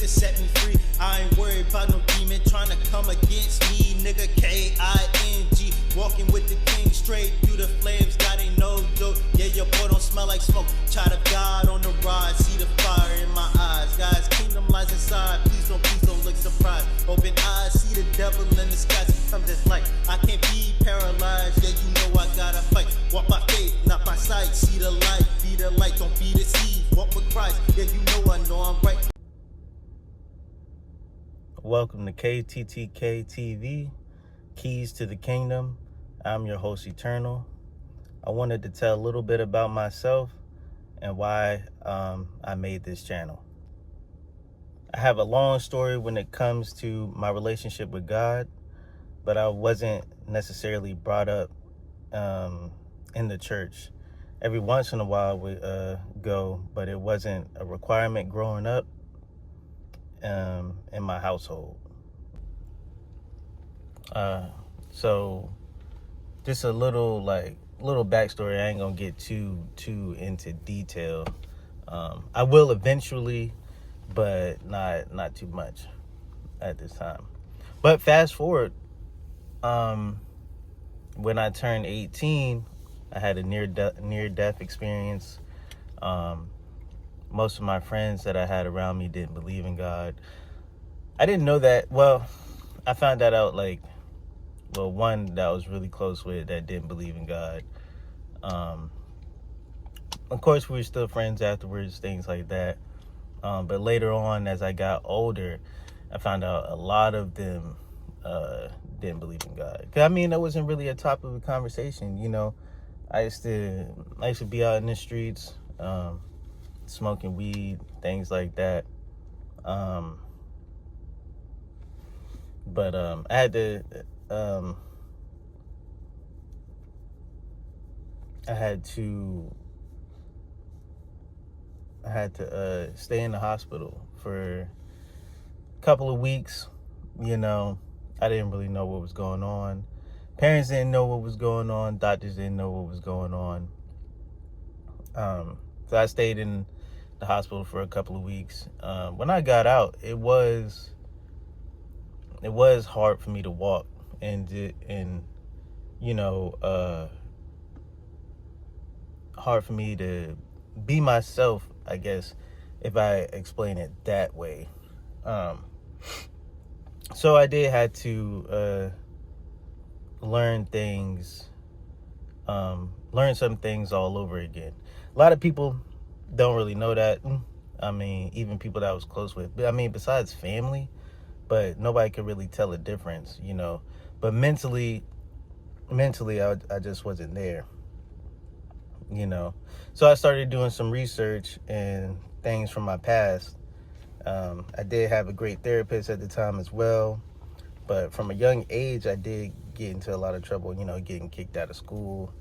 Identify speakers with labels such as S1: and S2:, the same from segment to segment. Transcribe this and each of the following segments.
S1: to set me free. I ain't worried about no demon trying to come against me. Nigga King, walking with the king straight through the flames. God ain't no joke. Yeah, your boy don't smell like smoke. Child of God on the rise. See the fire in my eyes. God's kingdom lies inside. Please don't look surprised. Open eyes, see the devil in the skies. Become this light. I can't be paralyzed. Yeah, you know I gotta fight. Walk by faith, not by sight. See the light, be the light, don't be deceived. Walk with Christ. Yeah, you know I'm right.
S2: Welcome to KTTK TV, Keys to the Kingdom. I'm your host, Eternal. I wanted to tell a little bit about myself and why I made this channel. I have a long story when it comes to my relationship with God, but I wasn't necessarily brought up in the church. Every once in a while we go, but it wasn't a requirement growing up in my household. So just a little backstory. I ain't gonna get too into detail. I will eventually, but not too much at this time. But fast forward, when I turned 18, I had a near-death experience. Most of my friends that I had around me didn't believe in God. I didn't know that. Well, I found that out one that I was really close with that didn't believe in God. Of course, we were still friends afterwards, things like that. But later on, as I got older, I found out a lot of them didn't believe in God. 'Cause, I mean, that wasn't really a topic of conversation. You know, I used to be out in the streets, smoking weed, things like that. But I had to stay in the hospital for a couple of weeks. You know, I didn't really know what was going on. Parents didn't know what was going on. Doctors didn't know what was going on. So I stayed in the hospital for a couple of weeks. When I got out, it was hard for me to walk and hard for me to be myself, I guess, if I explain it that way. So I did have to learn some things all over again. A lot of people don't really know that. I mean, even people that I was close with. I mean, besides family, but nobody could really tell a difference, you know. But mentally, I just wasn't there, you know. So I started doing some research and things from my past. I did have a great therapist at the time as well. But from a young age, I did get into a lot of trouble, you know, getting kicked out of school.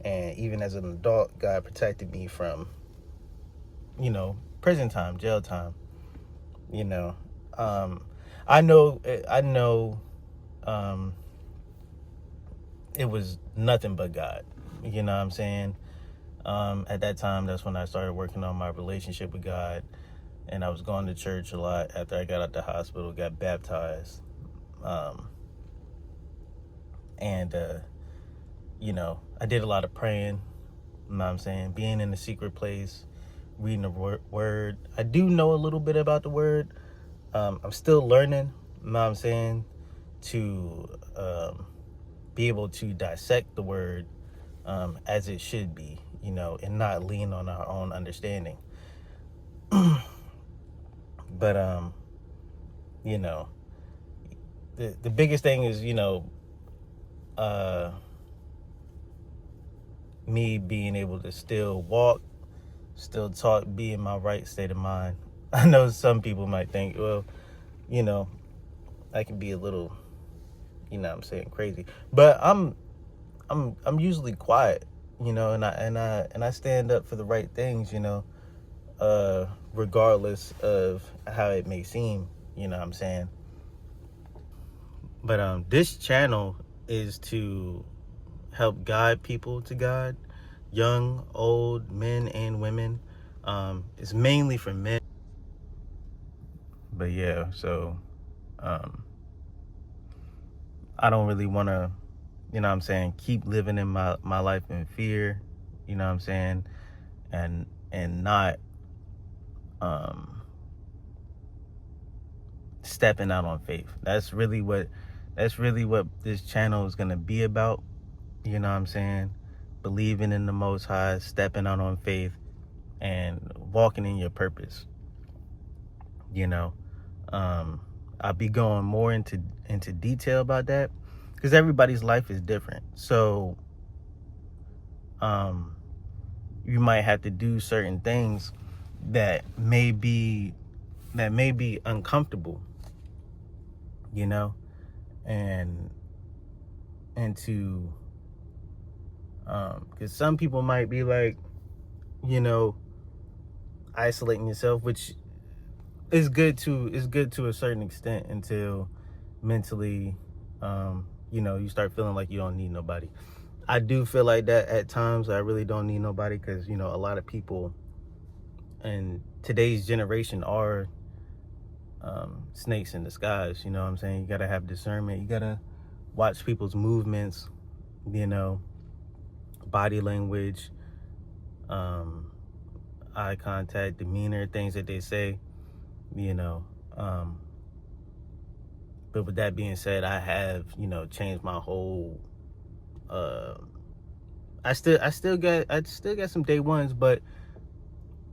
S2: And even as an adult, God protected me from, you know, prison time, jail time, you know. I know it was nothing but God, you know what I'm saying? At that time, that's when I started working on my relationship with God, and I was going to church a lot after I got out the hospital, got baptized. You know, I did a lot of praying, you know what I'm saying? Being in a secret place, reading the word. I do know a little bit about the word. I'm still learning, you know what I'm saying, to be able to dissect the word as it should be, you know, and not lean on our own understanding. But, you know, the biggest thing is, you know, me being able to still walk, still talk, be in my right state of mind. I know some people might think, well, you know, I can be a little, you know what I'm saying, crazy. But I'm usually quiet, you know, and I stand up for the right things, you know, regardless of how it may seem, you know what I'm saying. But this channel is to help guide people to God, young, old, men and women. It's mainly for men. But yeah, so I don't really want to, you know what I'm saying, keep living in my life in fear, you know what I'm saying, and not stepping out on faith. That's really what this channel is going to be about, you know what I'm saying? Believing in the Most High, stepping out on faith, and walking in your purpose, you know. I'll be going more into detail about that because everybody's life is different. So you might have to do certain things that may be uncomfortable, you know, and to because some people might be like, you know, isolating yourself, which is good to a certain extent until mentally you know, you start feeling like you don't need nobody. I do feel like that at times. I really don't need nobody because, you know, a lot of people in today's generation are snakes in disguise, you know what I'm saying? You gotta have discernment. You gotta watch people's movements, you know, body language, eye contact, demeanor, things that they say, you know. But with that being said, I have, you know, changed my whole I still got some day ones, but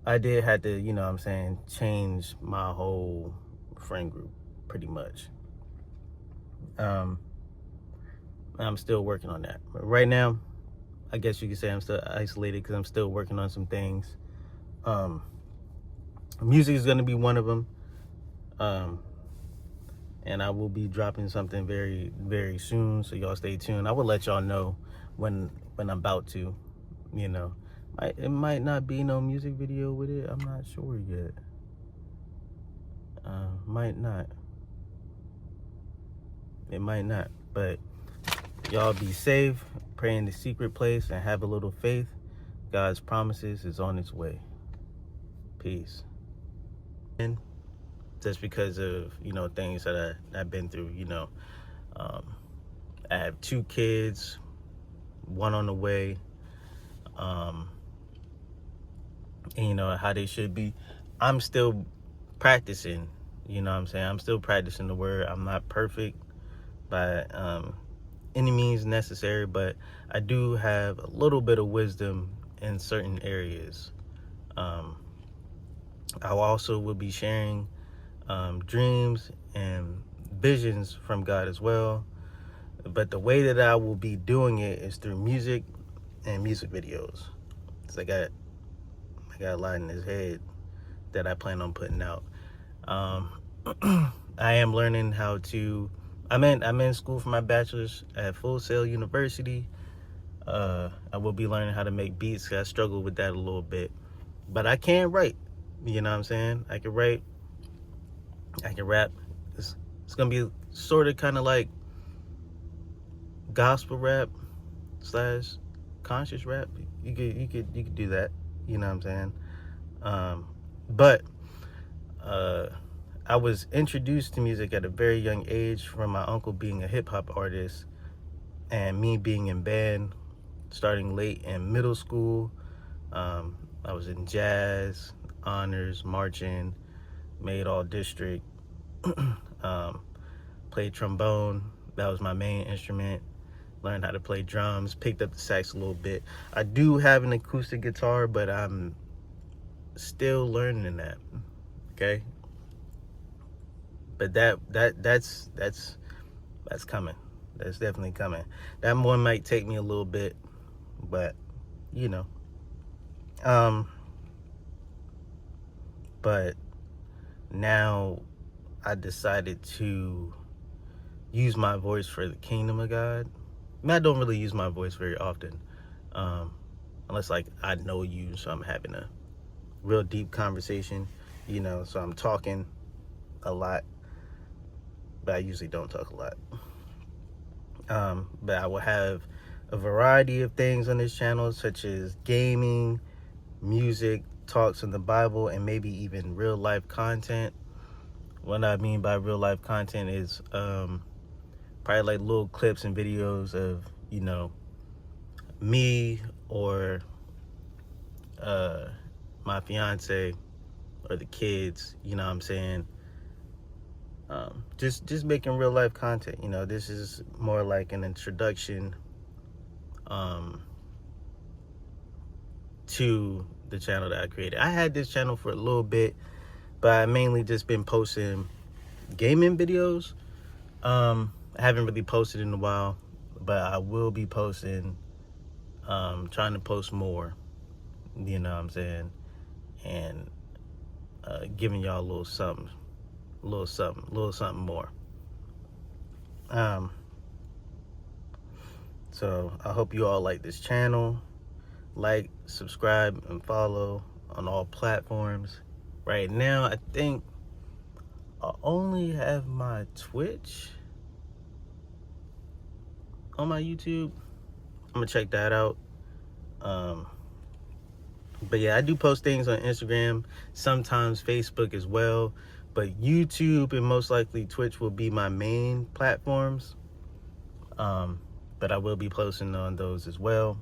S2: I did have to, you know what I'm saying, change my whole friend group pretty much. I'm still working on that. But right now, I guess you could say I'm still isolated because I'm still working on some things. Music is going to be one of them. And I will be dropping something very, very soon, so y'all stay tuned. I will let y'all know when I'm about to, you know. It might not be no music video with it. I'm not sure yet. Might not. It might not. But y'all be safe, pray in the secret place, and have a little faith. God's promises is on its way. Peace. And just because of, you know, things that I've been through, you know. I have 2 kids, 1 on the way. And you know how they should be. I'm still practicing, you know what I'm saying? I'm still practicing the word. I'm not perfect by any means necessary, but I do have a little bit of wisdom in certain areas. I also will be sharing dreams and visions from God as well. But the way that I will be doing it is through music and music videos. Because I got a lot in his head that I plan on putting out. I am learning how to. I'm in school for my bachelor's at Full Sail University. I will be learning how to make beats. I struggle with that a little bit, but I can write. You know what I'm saying? I can write. I can rap. It's gonna be sort of kind of like gospel rap / conscious rap. You could do that. You know what I'm saying? But I was introduced to music at a very young age from my uncle being a hip hop artist and me being in band starting late in middle school. I was in jazz, honors, marching, made all district, played trombone. That was my main instrument. Learned how to play drums, picked up the sax a little bit. I do have an acoustic guitar, but I'm still learning that. Okay? But that's coming. That's definitely coming. That one might take me a little bit, but you know. But now I decided to use my voice for the kingdom of God. I mean, I don't really use my voice very often, unless like I know you, so I'm having a real deep conversation, you know, so I'm talking a lot, but I usually don't talk a lot. But I will have a variety of things on this channel, such as gaming, music, talks in the Bible, and maybe even real life content what I mean by real life content is probably like little clips and videos of, you know, me or my fiance or the kids, you know what I'm saying? Just making real life content. You know, this is more like an introduction to the channel that I created. I had this channel for a little bit, but I mainly just been posting gaming videos. I haven't really posted in a while, but I will be posting, trying to post more, you know what I'm saying, and giving y'all a little something more. So I hope you all like this channel. Like, subscribe, and follow on all platforms. Right now, I think I only have my Twitch on my YouTube. I'm gonna check that out. But yeah, I do post things on Instagram, sometimes Facebook as well. But YouTube and most likely Twitch will be my main platforms. But I will be posting on those as well.